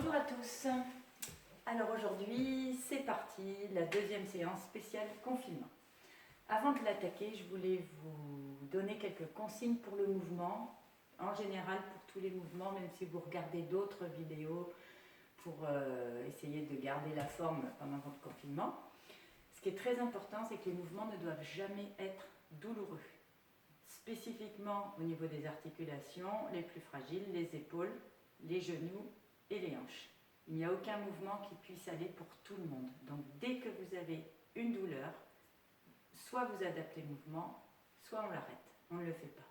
Bonjour à tous. Alors aujourd'hui, c'est parti, la deuxième séance spéciale confinement. Avant de l'attaquer, je voulais vous donner quelques consignes pour le mouvement, en général pour tous les mouvements, même si vous regardez d'autres vidéos pour essayer de garder la forme pendant votre confinement. Ce qui est très important, c'est que les mouvements ne doivent jamais être douloureux. Spécifiquement au niveau des articulations les plus fragiles, les épaules, les genoux et les hanches. Il n'y a aucun mouvement qui puisse aller pour tout le monde. Donc dès que vous avez une douleur, soit vous adaptez le mouvement, soit on l'arrête. On ne le fait pas.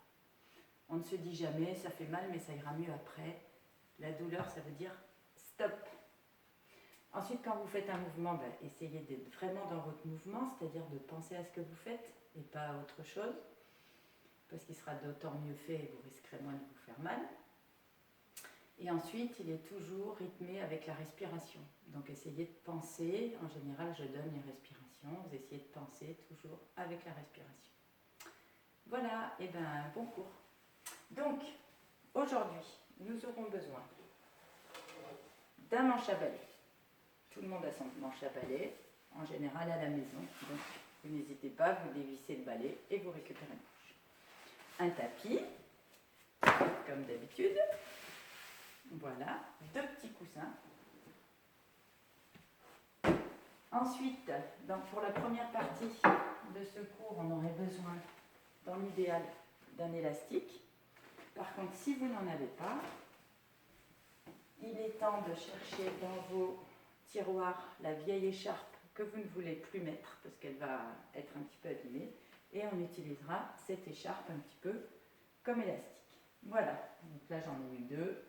On ne se dit jamais, ça fait mal mais ça ira mieux après. La douleur, ça veut dire stop. Ensuite, quand vous faites un mouvement, essayez d'être vraiment dans votre mouvement, c'est-à-dire de penser à ce que vous faites et pas à autre chose, parce qu'il sera d'autant mieux fait et vous risquerez moins de vous faire mal. Et ensuite, il est toujours rythmé avec la respiration. Donc essayez de penser, en général je donne les respirations, vous essayez de penser toujours avec la respiration. Voilà, et bon cours. Donc, aujourd'hui, nous aurons besoin d'un manche à balai. Tout le monde a son manche à balai, en général à la maison. Donc, vous n'hésitez pas, vous dévissez le balai et vous récupérez le manche. Un tapis, comme d'habitude. Voilà, deux petits coussins. Ensuite, pour la première partie de ce cours, on aurait besoin, dans l'idéal, d'un élastique. Par contre, si vous n'en avez pas, il est temps de chercher dans vos tiroirs la vieille écharpe que vous ne voulez plus mettre parce qu'elle va être un petit peu abîmée et on utilisera cette écharpe un petit peu comme élastique. Voilà, donc là j'en ai eu deux.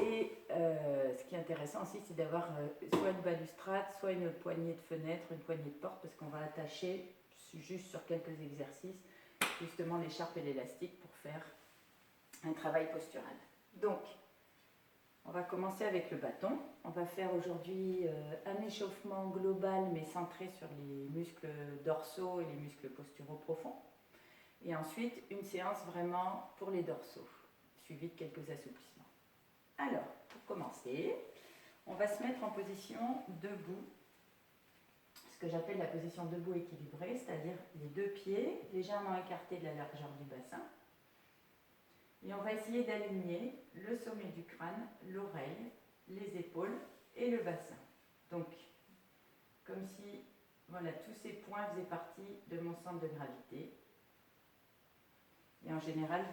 Et ce qui est intéressant aussi, c'est d'avoir soit une balustrade, soit une poignée de fenêtre, une poignée de porte, parce qu'on va attacher juste sur quelques exercices, justement l'écharpe et l'élastique pour faire un travail postural. Donc, on va commencer avec le bâton. On va faire aujourd'hui un échauffement global, mais centré sur les muscles dorsaux et les muscles posturaux profonds. Et ensuite, une séance vraiment pour les dorsaux, suivie de quelques assouplissements. Alors, pour commencer, on va se mettre en position debout, ce que j'appelle la position debout équilibrée, c'est-à-dire les deux pieds légèrement écartés de la largeur du bassin. Et on va essayer d'aligner le sommet du crâne, l'oreille, les épaules et le bassin. Donc, comme si voilà, tous ces points faisaient partie de mon centre de gravité. Et en général,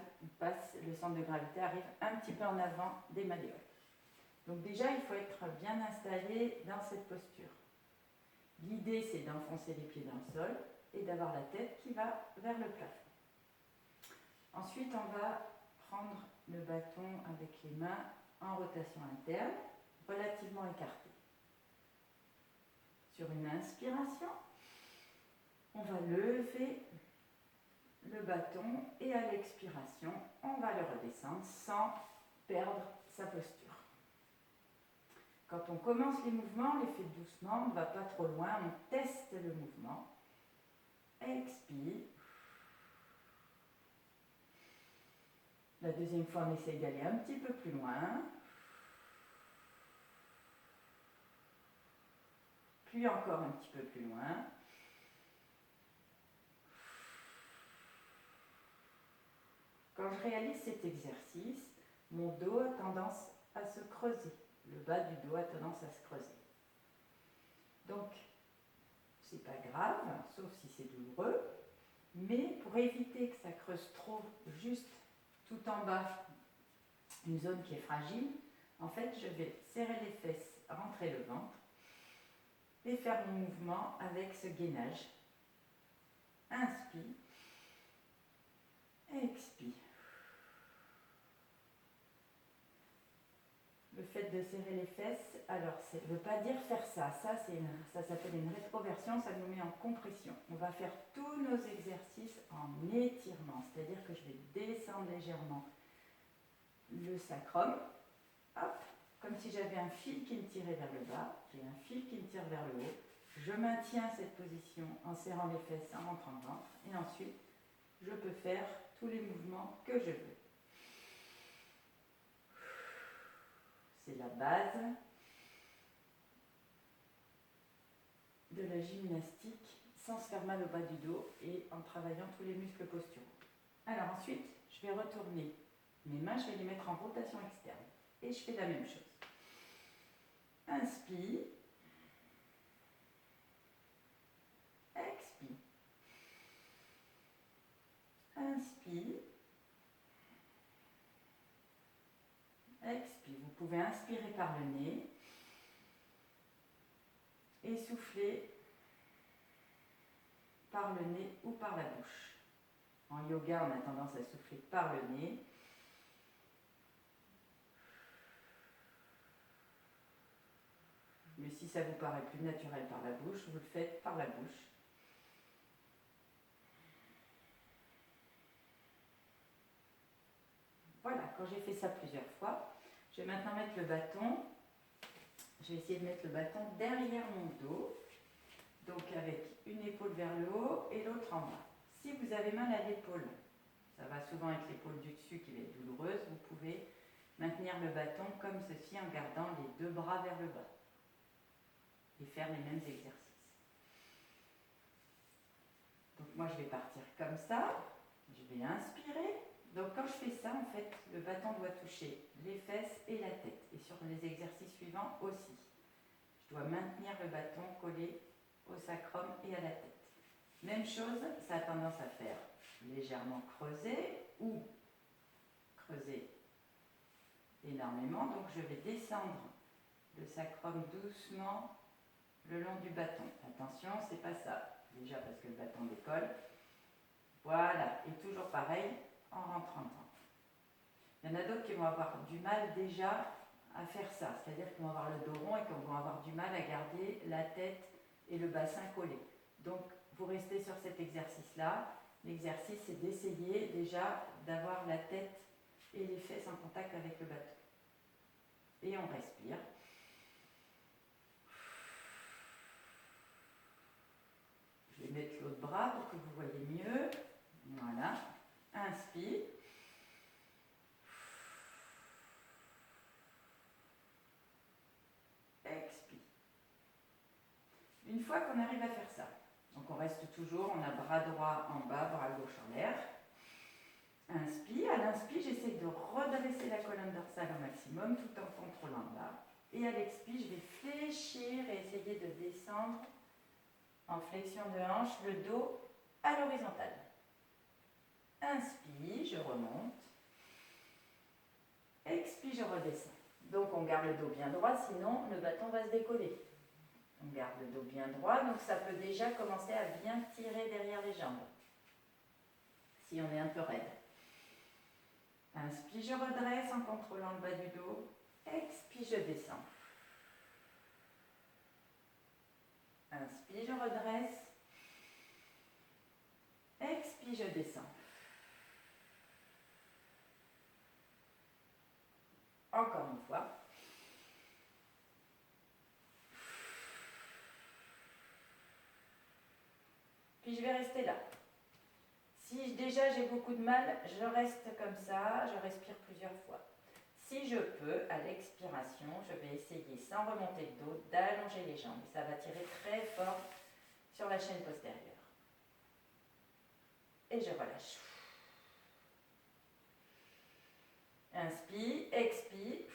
le centre de gravité arrive un petit peu en avant des malléoles. Donc déjà, il faut être bien installé dans cette posture. L'idée, c'est d'enfoncer les pieds dans le sol et d'avoir la tête qui va vers le plafond. Ensuite, on va prendre le bâton avec les mains en rotation interne, relativement écartée. Sur une inspiration, on va lever le bâton et à l'expiration, on va le redescendre sans perdre sa posture. Quand on commence les mouvements, on les fait doucement, on ne va pas trop loin, on teste le mouvement. Expire. La deuxième fois, on essaye d'aller un petit peu plus loin. Puis encore un petit peu plus loin. Quand je réalise cet exercice, mon dos a tendance à se creuser. Le bas du dos a tendance à se creuser. Donc, c'est pas grave, sauf si c'est douloureux, mais pour éviter que ça creuse trop juste tout en bas, une zone qui est fragile, en fait, je vais serrer les fesses, rentrer le ventre et faire mon mouvement avec ce gainage. Inspire, expire. Le fait de serrer les fesses, alors ça ne veut pas dire faire ça, ça s'appelle une rétroversion, ça nous met en compression. On va faire tous nos exercices en étirement, c'est-à-dire que je vais descendre légèrement le sacrum, hop, comme si j'avais un fil qui me tirait vers le bas, j'ai un fil qui me tire vers le haut, je maintiens cette position en serrant les fesses, en rentrant le ventre, et ensuite je peux faire tous les mouvements que je veux. C'est la base de la gymnastique sans se faire mal au bas du dos et en travaillant tous les muscles posturaux. Alors ensuite, je vais retourner mes mains, je vais les mettre en rotation externe et je fais la même chose. Inspire, expire, inspire, expire. Vous pouvez inspirer par le nez et souffler par le nez ou par la bouche. En yoga, on a tendance à souffler par le nez. Mais si ça vous paraît plus naturel par la bouche, vous le faites par la bouche. Voilà, quand j'ai fait ça plusieurs fois, je vais maintenant mettre le bâton. Je vais essayer de mettre le bâton derrière mon dos. Donc avec une épaule vers le haut et l'autre en bas. Si vous avez mal à l'épaule, ça va souvent être l'épaule du dessus qui va être douloureuse, vous pouvez maintenir le bâton comme ceci en gardant les deux bras vers le bas et faire les mêmes exercices. Donc moi je vais partir comme ça, je vais inspirer. Donc quand je fais ça, en fait, le bâton doit toucher les fesses et la tête. Et sur les exercices suivants aussi. Je dois maintenir le bâton collé au sacrum et à la tête. Même chose, ça a tendance à faire légèrement creuser ou creuser énormément. Donc je vais descendre le sacrum doucement le long du bâton. Attention, c'est pas ça. Déjà parce que le bâton décolle. Voilà, et toujours pareil en rentrant dedans. Il y en a d'autres qui vont avoir du mal déjà à faire ça, c'est-à-dire qu'ils vont avoir le dos rond et qu'ils vont avoir du mal à garder la tête et le bassin collés. Donc, vous restez sur cet exercice-là. L'exercice, c'est d'essayer déjà d'avoir la tête et les fesses en contact avec le bâton. Et on respire. Je vais mettre l'autre bras pour que vous voyez mieux. Voilà. Inspire. Expire. Une fois qu'on arrive à faire ça, donc on reste toujours, on a bras droit en bas, bras gauche en l'air. Inspire. À l'inspire, j'essaie de redresser la colonne dorsale au maximum tout en contrôlant là. Et à l'expire, je vais fléchir et essayer de descendre en flexion de hanche, le dos à l'horizontale. Inspire, je remonte. Expire, je redescends. Donc on garde le dos bien droit, sinon le bâton va se décoller. On garde le dos bien droit, donc ça peut déjà commencer à bien tirer derrière les jambes, si on est un peu raide. Inspire, je redresse en contrôlant le bas du dos. Expire, je descends. Inspire, je redresse. Expire, je descends. Encore une fois. Puis je vais rester là. Si déjà j'ai beaucoup de mal, je reste comme ça, je respire plusieurs fois. Si je peux, à l'expiration, je vais essayer, sans remonter le dos, d'allonger les jambes. Ça va tirer très fort sur la chaîne postérieure. Et je relâche. Inspire, expire.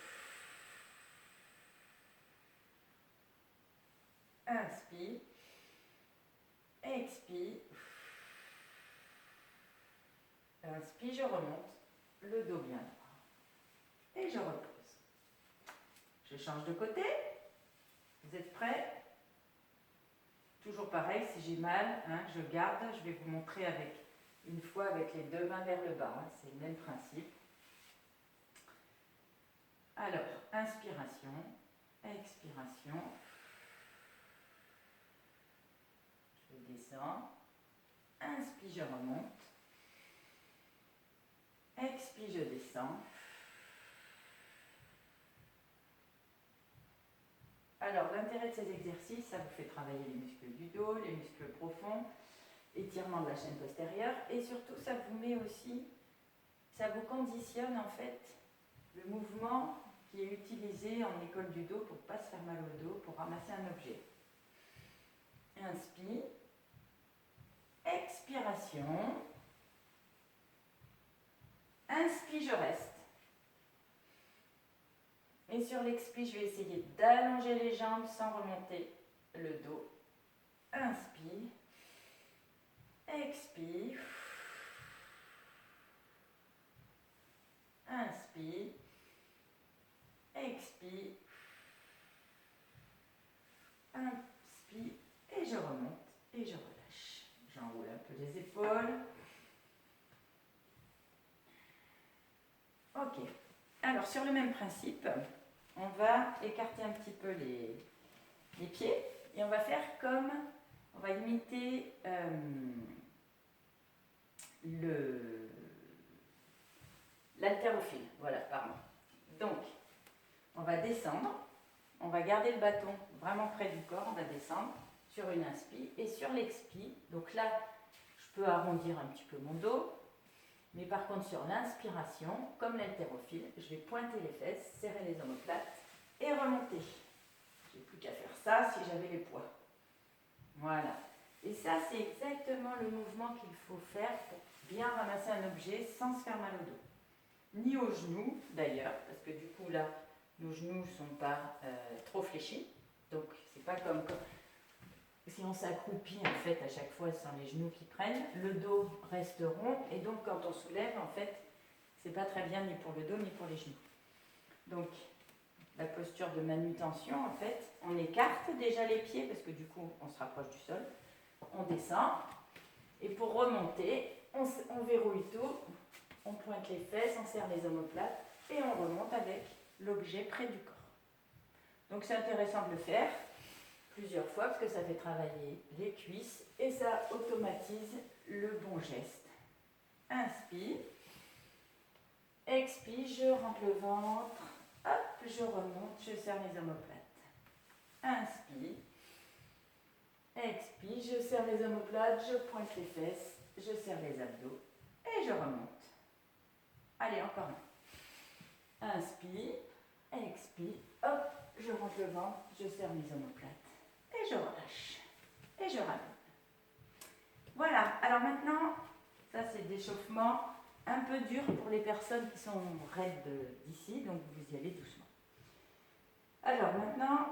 Inspire. Expire. Inspire, je remonte. Le dos bien droit. Et je repose. Je change de côté. Vous êtes prêts? Toujours pareil, si j'ai mal, je garde. Je vais vous montrer une fois avec les deux mains vers le bas. C'est le même principe. Alors, inspiration, expiration. Je descends. Inspire, je remonte. Expire, je descends. Alors, l'intérêt de ces exercices, ça vous fait travailler les muscles du dos, les muscles profonds, étirement de la chaîne postérieure, et surtout, ça vous met aussi, ça vous conditionne en fait le mouvement qui est utilisé en école du dos pour ne pas se faire mal au dos, pour ramasser un objet. Inspire, expiration, inspire, je reste. Et sur l'expire, je vais essayer d'allonger les jambes sans remonter le dos. Inspire, expire, inspire, expire, inspire, et je remonte et je relâche. J'enroule un peu les épaules. Ok. Alors, sur le même principe, on va écarter un petit peu les pieds et on va faire comme, on va imiter l'haltérophile. Voilà, pardon. Donc, on va descendre, on va garder le bâton vraiment près du corps, on va descendre sur une inspire et sur l'expire. Donc là, je peux arrondir un petit peu mon dos, mais par contre sur l'inspiration, comme l'haltérophile, je vais pointer les fesses, serrer les omoplates et remonter. Je n'ai plus qu'à faire ça si j'avais les poids. Voilà. Et ça, c'est exactement le mouvement qu'il faut faire pour bien ramasser un objet sans se faire mal au dos. Ni aux genoux d'ailleurs, parce que du coup là, nos genoux ne sont pas trop fléchis. Donc c'est pas comme si on s'accroupit en fait à chaque fois, ce sont les genoux qui prennent. Le dos reste rond et donc quand on soulève en fait, c'est pas très bien ni pour le dos ni pour les genoux. Donc la posture de manutention en fait, on écarte déjà les pieds parce que du coup on se rapproche du sol. On descend et pour remonter, on verrouille tout. On pointe les fesses, on serre les omoplates et on remonte avec l'objet près du corps. Donc c'est intéressant de le faire plusieurs fois parce que ça fait travailler les cuisses et ça automatise le bon geste. Inspire, expire, je rentre le ventre, hop, je remonte, je serre les omoplates. Inspire, expire, je serre les omoplates, je pointe les fesses, je serre les abdos et je remonte. Allez, encore un. Inspire, expire, hop, je rentre le ventre, je serre mes omoplates et je relâche et je ramène. Voilà, alors maintenant, ça c'est d'échauffement un peu dur pour les personnes qui sont raides d'ici, donc vous y allez doucement. Alors maintenant,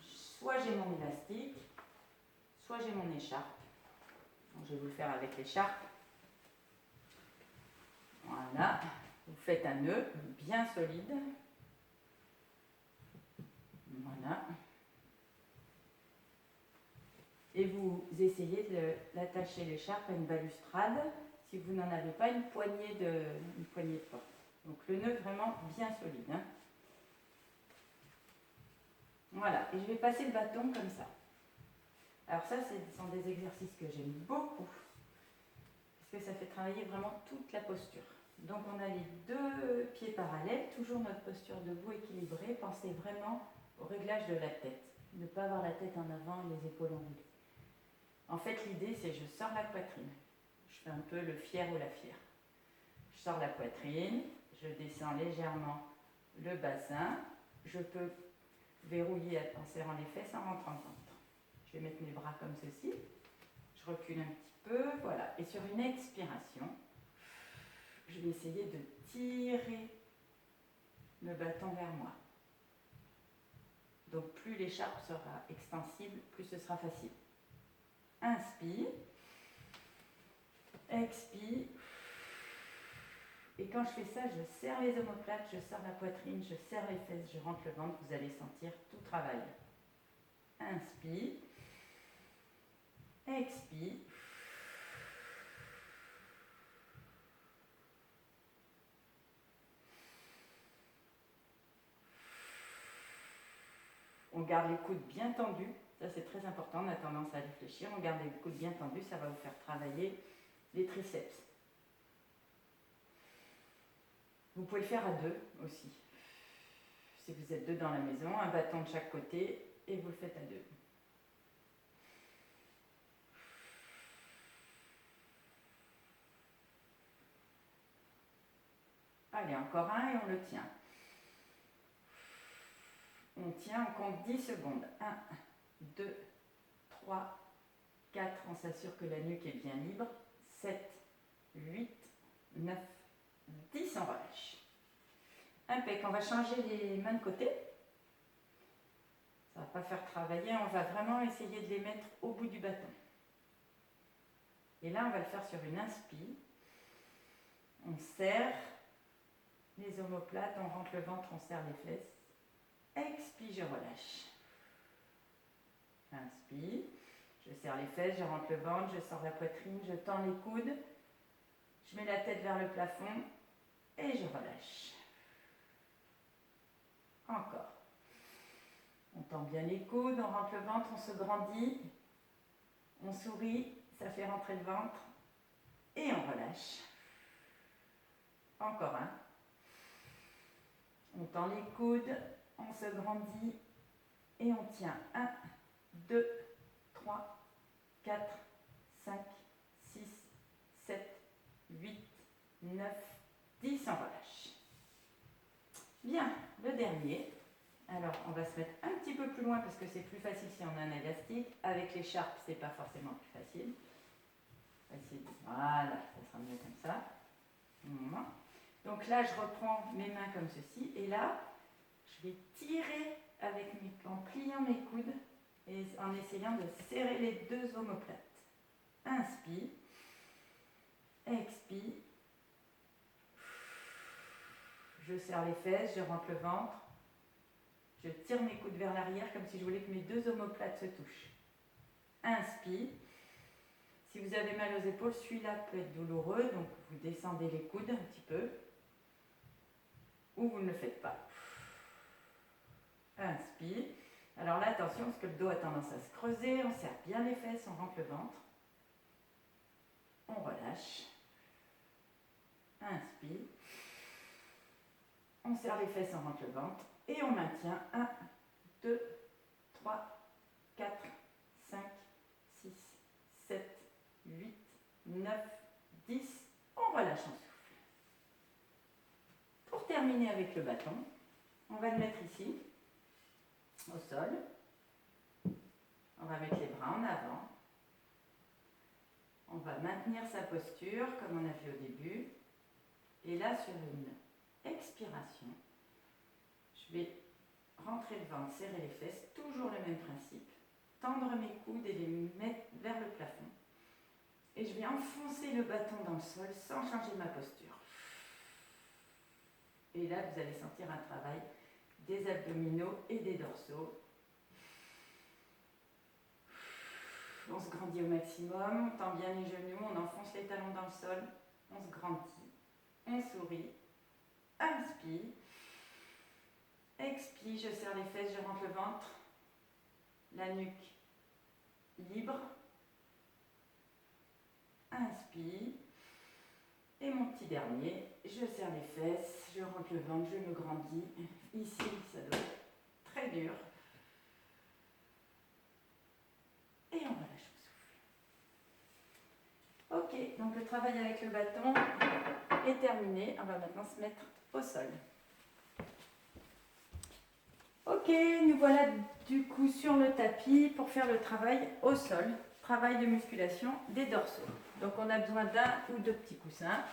soit j'ai mon élastique, soit j'ai mon écharpe. Donc, je vais vous le faire avec l'écharpe. Voilà, vous faites un nœud bien solide. Voilà. Et vous essayez d'attacher l'écharpe à une balustrade si vous n'en avez pas une poignée de porte. Donc le nœud vraiment bien solide. Hein. Voilà, et je vais passer le bâton comme ça. Alors ça, ce sont des exercices que j'aime beaucoup parce que ça fait travailler vraiment toute la posture. Donc on a les deux pieds parallèles, toujours notre posture debout équilibrée. Pensez vraiment au réglage de la tête. Ne pas avoir la tête en avant et les épaules ondulées. En fait, l'idée, c'est je sors la poitrine. Je fais un peu le fier ou la fière. Je sors la poitrine, je descends légèrement le bassin. Je peux verrouiller en serrant les fesses en rentrant le ventre. Je vais mettre mes bras comme ceci. Je recule un petit peu, voilà. Et sur une expiration, je vais essayer de tirer le bâton vers moi. Donc plus l'écharpe sera extensible, plus ce sera facile. Inspire, expire. Et quand je fais ça, je serre les omoplates, je serre la poitrine, je serre les fesses, je rentre le ventre, vous allez sentir tout travail. Inspire, expire. On garde les coudes bien tendus, ça c'est très important, on a tendance à réfléchir, on garde les coudes bien tendus, ça va vous faire travailler les triceps. Vous pouvez le faire à deux aussi. Si vous êtes deux dans la maison, un bâton de chaque côté et vous le faites à deux. Allez, encore un et on le tient. On tient, on compte 10 secondes. 1, 2, 3, 4, on s'assure que la nuque est bien libre. 7, 8, 9, 10, on relâche. Impec, on va changer les mains de côté. Ça ne va pas faire travailler, on va vraiment essayer de les mettre au bout du bâton. Et là, on va le faire sur une inspi. On serre les omoplates, on rentre le ventre, on serre les fesses. Expire, je relâche. Inspire, je serre les fesses, je rentre le ventre, je sors la poitrine, je tends les coudes. Je mets la tête vers le plafond et je relâche. Encore. On tend bien les coudes, on rentre le ventre, on se grandit. On sourit, ça fait rentrer le ventre. Et on relâche. Encore un. On tend les coudes, on se grandit. Et on tient 1, 2, 3, 4, 5, 6, 7, 8, 9, 10. On relâche. Bien, le dernier. Alors, on va se mettre un petit peu plus loin parce que c'est plus facile si on a un élastique. Avec l'écharpe, c'est pas forcément plus facile. Voilà, ça sera mieux comme ça. Donc là, je reprends mes mains comme ceci. Et là, je vais tirer en pliant mes coudes et en essayant de serrer les deux omoplates. Inspire. Expire. Je serre les fesses, je rentre le ventre. Je tire mes coudes vers l'arrière comme si je voulais que mes deux omoplates se touchent. Inspire. Si vous avez mal aux épaules, celui-là peut être douloureux, donc vous descendez les coudes un petit peu. Ou vous ne le faites pas. Inspire. Alors là, attention, parce que le dos a tendance à se creuser. On serre bien les fesses, on rentre le ventre. On relâche. Inspire. On serre les fesses, on rentre le ventre. Et on maintient 1, 2, 3, 4, 5, 6, 7, 8, 9, 10. On relâche en souffle. Pour terminer avec le bâton, on va le mettre ici, au sol. On va mettre les bras en avant. On va maintenir sa posture comme on a vu au début. Et là, sur une expiration, je vais rentrer le ventre, serrer les fesses, toujours le même principe. Tendre mes coudes et les mettre vers le plafond. Et je vais enfoncer le bâton dans le sol sans changer ma posture. Et là, vous allez sentir un travail des abdominaux et des dorsaux. On se grandit au maximum, on tend bien les genoux, on enfonce les talons dans le sol, on se grandit, on sourit, inspire, expire, je serre les fesses, je rentre le ventre, la nuque libre, inspire, et mon petit dernier, je serre les fesses, je rentre le ventre, je me grandis, ici ça doit être très dur, et on relâche au souffle. Ok, donc le travail avec le bâton est terminé, on va maintenant se mettre au sol. Ok, nous voilà du coup sur le tapis pour faire le travail au sol, travail de musculation des dorsaux. Donc on a besoin d'un ou deux petits coussins.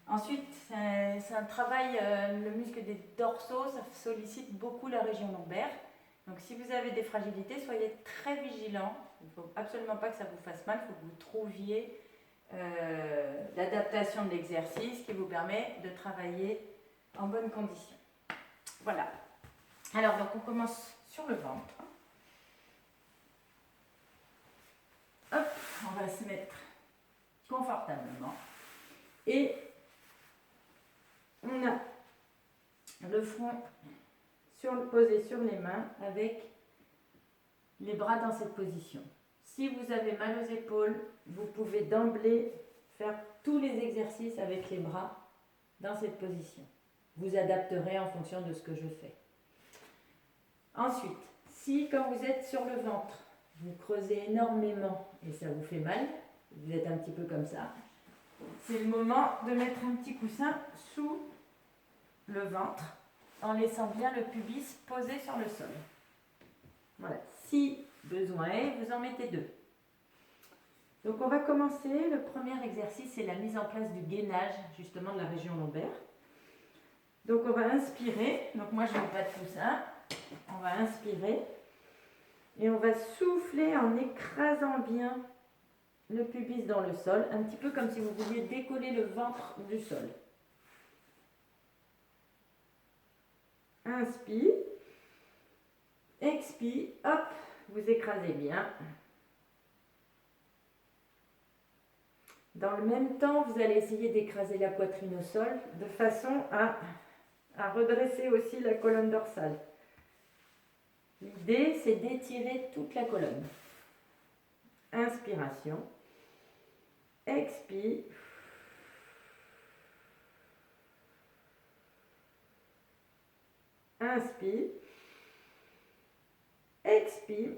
Ensuite, c'est un travail, le muscle des dorsaux, ça sollicite beaucoup la région lombaire. Donc si vous avez des fragilités, soyez très vigilants. Il ne faut absolument pas que ça vous fasse mal, il faut que vous trouviez l'adaptation de l'exercice qui vous permet de travailler en bonne condition. Voilà. Alors, donc on commence sur le ventre. Hop, on va se mettre confortablement. Et on a le front posé sur les mains avec les bras dans cette position. Si vous avez mal aux épaules, vous pouvez d'emblée faire tous les exercices avec les bras dans cette position. Vous adapterez en fonction de ce que je fais. Ensuite, si quand vous êtes sur le ventre, vous creusez énormément et ça vous fait mal, vous êtes un petit peu comme ça, c'est le moment de mettre un petit coussin sous le ventre en laissant bien le pubis posé sur le sol. Voilà, si besoin est, vous en mettez 2. Donc on va commencer, le premier exercice, c'est la mise en place du gainage justement de la région lombaire. Donc on va inspirer, donc moi je ne mets pas de coussin, on va inspirer et on va souffler en écrasant bien le pubis dans le sol, un petit peu comme si vous vouliez décoller le ventre du sol. Inspire, expire, hop, vous écrasez bien. Dans le même temps, vous allez essayer d'écraser la poitrine au sol de façon à redresser aussi la colonne dorsale. L'idée, c'est d'étirer toute la colonne. Inspiration. Expire. Inspire. Expire.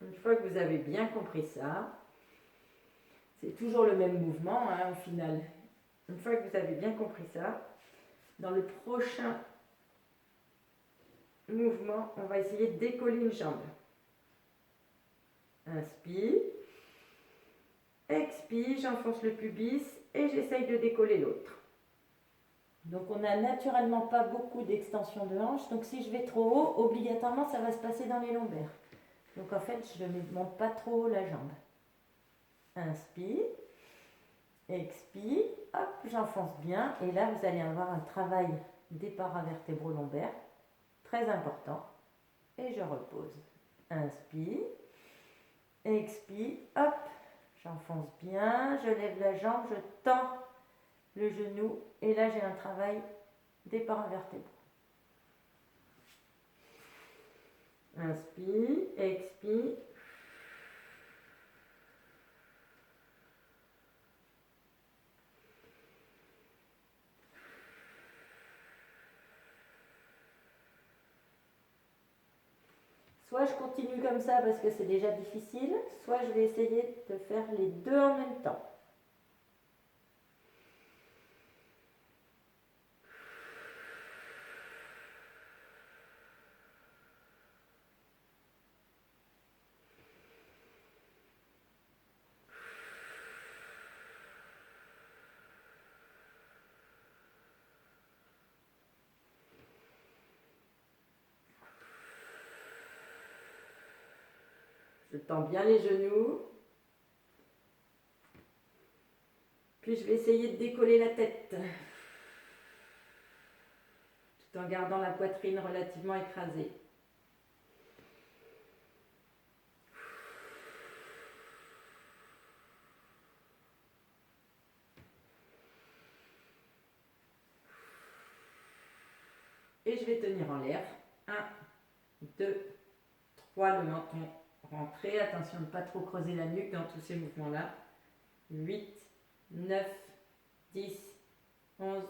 Une fois que vous avez bien compris ça, c'est toujours le même mouvement au final. Une fois que vous avez bien compris ça, dans le prochain mouvement, on va essayer de décoller une jambe. Inspire. Expire, j'enfonce le pubis et j'essaye de décoller l'autre. Donc on n'a naturellement pas beaucoup d'extension de hanche, donc si je vais trop haut, obligatoirement ça va se passer dans les lombaires. Donc en fait, je ne monte pas trop haut la jambe. Inspire, expire, hop, j'enfonce bien. Et là, vous allez avoir un travail des paravertébraux lombaires très important. Et je repose. Inspire, expire, hop, j'enfonce bien. Je lève la jambe, je tends le genou. Et là, j'ai un travail des paravertébraux. Inspire, expire. Soit je continue comme ça parce que c'est déjà difficile, soit je vais essayer de faire les deux en même temps. Je tends bien les genoux. Puis je vais essayer de décoller la tête. Tout en gardant la poitrine relativement écrasée. Et je vais tenir en l'air. 1, 2, 3, le menton rentré. Attention de ne pas trop creuser la nuque dans tous ces mouvements-là. 8, 9, 10, 11,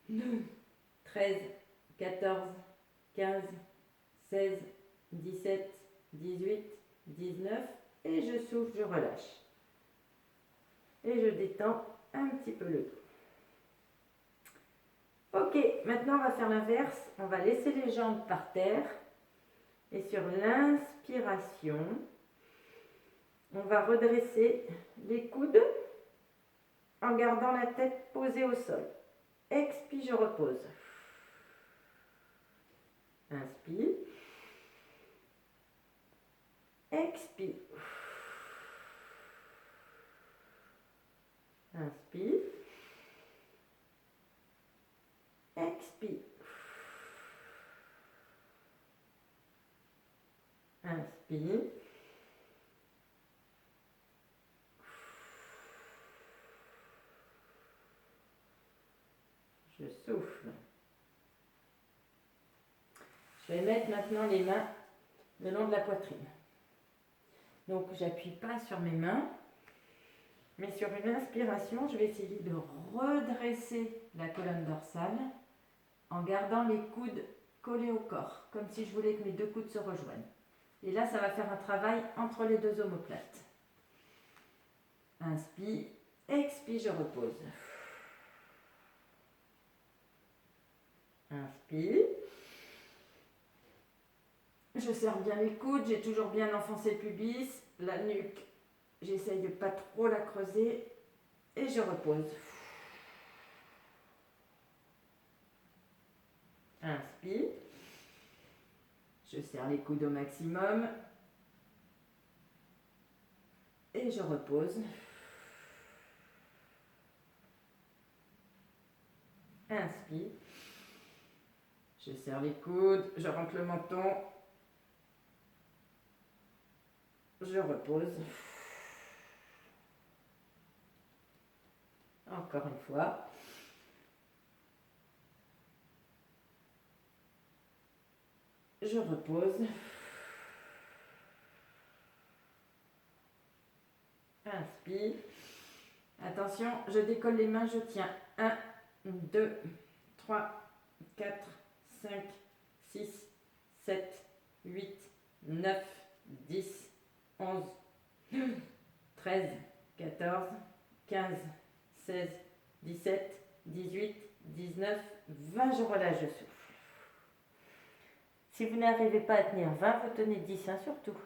12, 13, 14, 15, 16, 17, 18, 19. Et je souffle, je relâche. Et je détends un petit peu le dos. Ok, maintenant on va faire l'inverse. On va laisser les jambes par terre. Et sur l'inspiration, on va redresser les coudes en gardant la tête posée au sol. Expire, je repose. Inspire. Expire. Inspire. Expire. Inspire. Je souffle. Je vais mettre maintenant les mains le long de la poitrine. Donc j'appuie pas sur mes mains, mais sur une inspiration, je vais essayer de redresser la colonne dorsale en gardant les coudes collés au corps, comme si je voulais que mes deux coudes se rejoignent. Et là, ça va faire un travail entre les deux omoplates. Inspire, expire, je repose. Inspire. Je serre bien les coudes, j'ai toujours bien enfoncé le pubis, la nuque, j'essaye de ne pas trop la creuser et je repose. Inspire. Je serre les coudes au maximum et je repose. Inspire. Je serre les coudes, je rentre le menton. Je repose. Encore une fois. Je repose. Inspire. Attention, je décolle les mains, je tiens. 1, 2, 3, 4, 5, 6, 7, 8, 9, 10, 11, 13, 14, 15, 16, 17, 18, 19, 20. Je relâche, je souffle. Si vous n'arrivez pas à tenir 20, vous tenez 10, hein, surtout.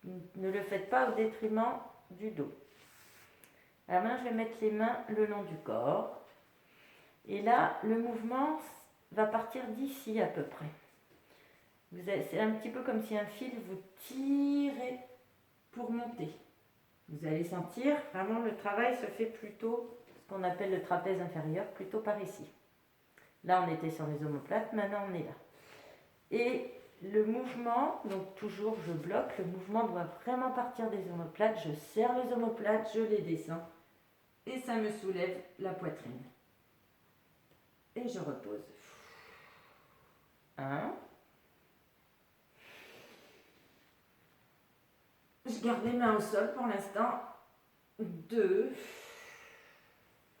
Ne le faites pas au détriment du dos. Alors maintenant, je vais mettre les mains le long du corps. Et là, le mouvement va partir d'ici à peu près. C'est un petit peu comme si un fil vous tirez pour monter. Vous allez sentir, vraiment le travail se fait plutôt, ce qu'on appelle le trapèze inférieur, plutôt par ici. Là, on était sur les omoplates, maintenant on est là. Et le mouvement, donc toujours je bloque, le mouvement doit vraiment partir des omoplates. Je serre les omoplates, je les descends et ça me soulève la poitrine. Et je repose. 1. Je garde les mains au sol pour l'instant. 2.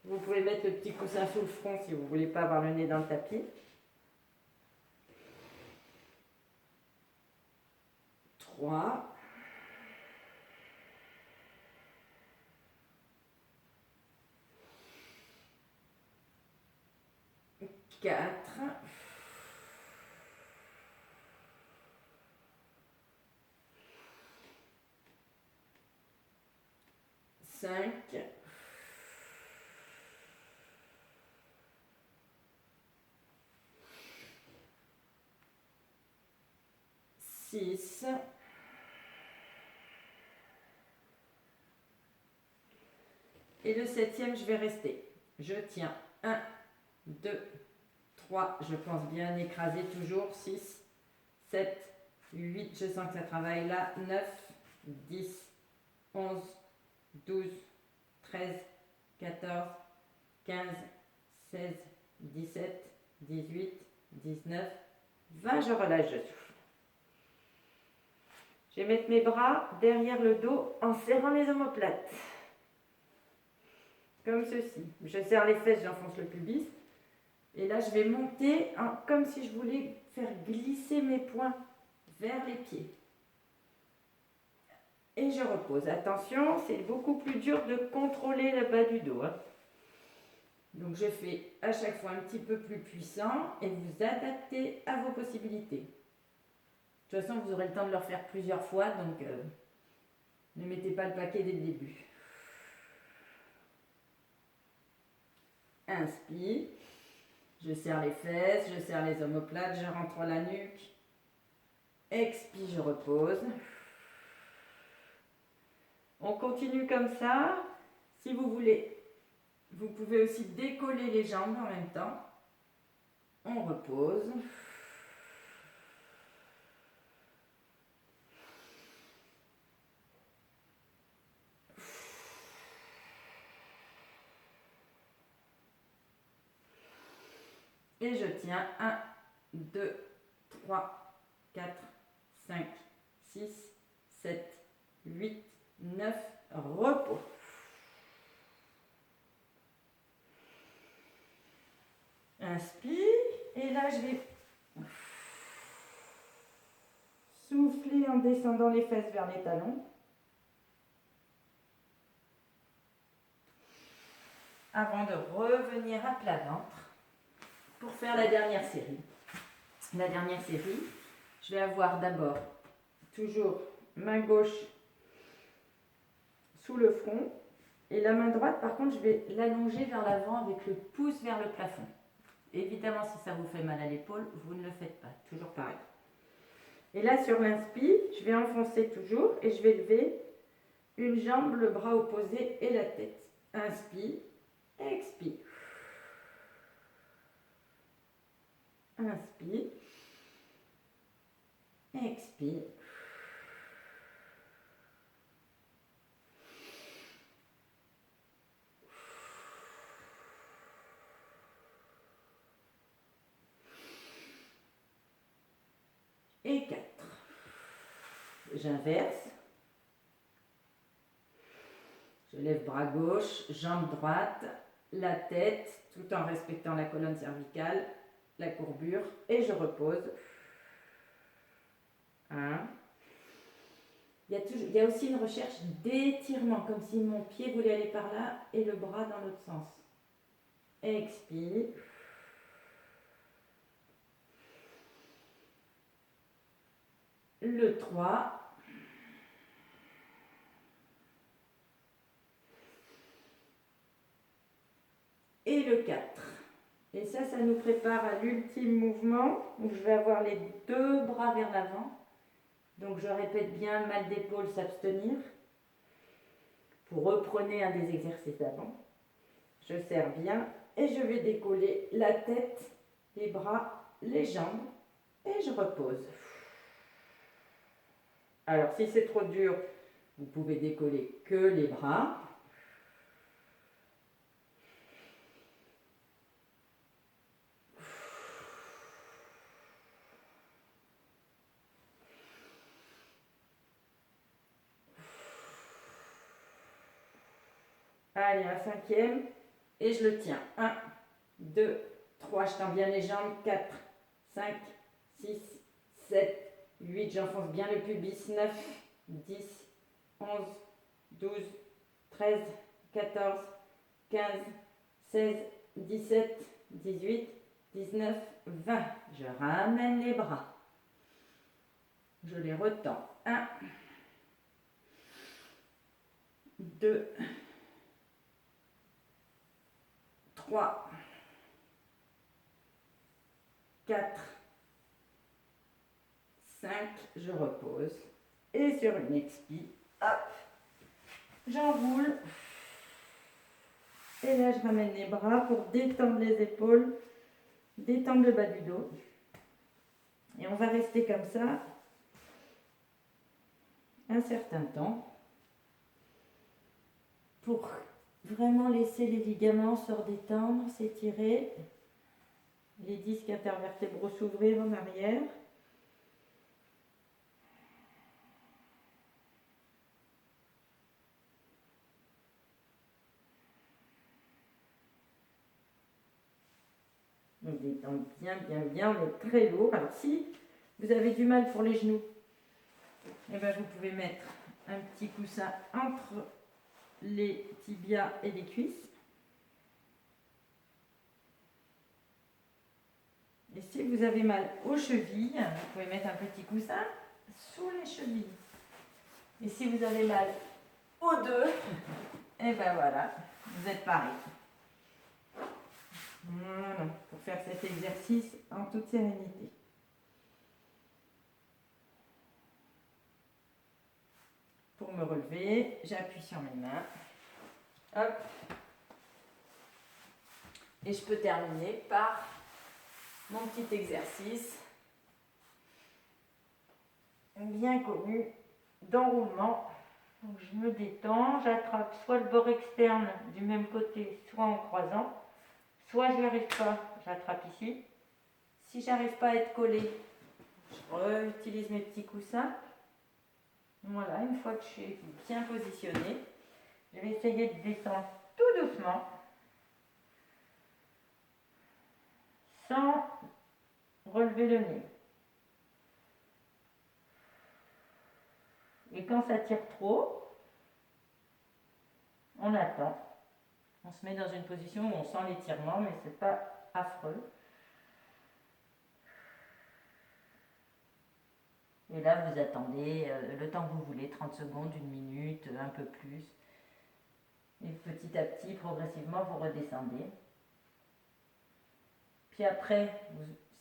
Vous pouvez mettre le petit coussin sous le front si vous ne voulez pas avoir le nez dans le tapis. 3. 4. 5. 6. Et le 7e, je vais rester. Je tiens. 1, 2, 3. Je pense bien écraser toujours. 6, 7, 8. Je sens que ça travaille là. 9, 10, 11, 12, 13, 14, 15, 16, 17, 18, 19, 20. Je relâche, je souffle. Je vais mettre mes bras derrière le dos en serrant les omoplates. Comme ceci. Je serre les fesses, j'enfonce le pubis. Et là, je vais monter comme si je voulais faire glisser mes poings vers les pieds. Et je repose. Attention, c'est beaucoup plus dur de contrôler le bas du dos. Hein. Donc, je fais à chaque fois un petit peu plus puissant et vous adaptez à vos possibilités. De toute façon, vous aurez le temps de le refaire plusieurs fois, donc ne mettez pas le paquet dès le début. Inspire. Je serre les fesses, je serre les omoplates, je rentre la nuque. Expire, je repose. On continue comme ça. Si vous voulez, vous pouvez aussi décoller les jambes en même temps. On repose. Et je tiens 1, 2, 3, 4, 5, 6, 7, 8, 9, repos. Inspire. là, je vais souffler en descendant les fesses vers les talons. Avant de revenir à plat ventre pour faire la dernière série. La dernière série, je vais avoir d'abord toujours main gauche sous le front et la main droite, par contre, je vais l'allonger vers l'avant avec le pouce vers le plafond. Évidemment, si ça vous fait mal à l'épaule, vous ne le faites pas, toujours pareil. Et là, sur l'inspire, je vais enfoncer toujours et je vais lever une jambe, le bras opposé et la tête. Inspire, expire. Inspire, expire. Et 4. J'inverse. Je lève bras gauche, jambe droite, la tête, tout en respectant la colonne cervicale, la courbure, et je repose. 1. Il y a aussi une recherche d'étirement, comme si mon pied voulait aller par là et le bras dans l'autre sens. Expire. Le 3. Et le 4. Et ça nous prépare à l'ultime mouvement où je vais avoir les deux bras vers l'avant. Donc je répète bien, mal d'épaule, s'abstenir. Vous reprenez un des exercices d'avant. Je serre bien et je vais décoller la tête, les bras, les jambes et je repose. Alors si c'est trop dur, vous pouvez décoller que les bras. Allez, un 5e. Et je le tiens. 1, 2, 3. Je tends bien les jambes. 4, 5, 6, 7, 8. J'enfonce bien le pubis. 9, 10, 11, 12, 13, 14, 15, 16, 17, 18, 19, 20. Je ramène les bras. Je les retends. 1, 2, 3, 4, 5, je repose. Et sur une expire, hop, j'enroule. Et là, je ramène les bras pour détendre les épaules, détendre le bas du dos. Et on va rester comme ça un certain temps pour vraiment laisser les ligaments se redétendre, s'étirer, les disques intervertébraux s'ouvrir en arrière. On détend bien, bien, bien, on est très lourd. Alors si vous avez du mal pour les genoux, eh bien, vous pouvez mettre un petit coussin entre les tibias et les cuisses. Et si vous avez mal aux chevilles, vous pouvez mettre un petit coussin sous les chevilles. Et si vous avez mal aux deux, et ben voilà, vous êtes pareil. Voilà, pour faire cet exercice en toute sérénité. Pour me relever, j'appuie sur mes mains. Hop. Et je peux terminer par mon petit exercice bien connu d'enroulement. Donc je me détends, j'attrape soit le bord externe du même côté, soit en croisant. Soit je n'y arrive pas, j'attrape ici. Si j'arrive pas à être collée, je réutilise mes petits coussins. Voilà, une fois que je suis bien positionnée, je vais essayer de descendre tout doucement, sans relevez le nez. Et quand ça tire trop, on attend. On se met dans une position où on sent l'étirement, mais ce n'est pas affreux. Et là, vous attendez le temps que vous voulez, 30 secondes, 1 minute, un peu plus. Et petit à petit, progressivement, vous redescendez. Puis après,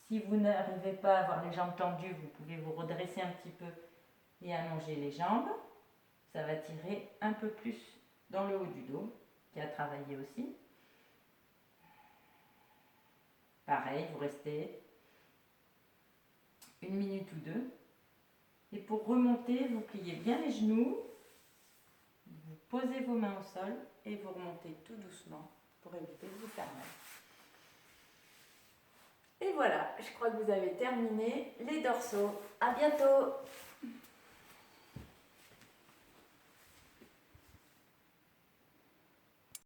si vous n'arrivez pas à avoir les jambes tendues, vous pouvez vous redresser un petit peu et allonger les jambes. Ça va tirer un peu plus dans le haut du dos, qui a travaillé aussi. Pareil, vous restez 1 minute ou 2. Et pour remonter, vous pliez bien les genoux, vous posez vos mains au sol et vous remontez tout doucement pour éviter de vous faire mal. Et voilà, je crois que vous avez terminé les dorsaux. À bientôt!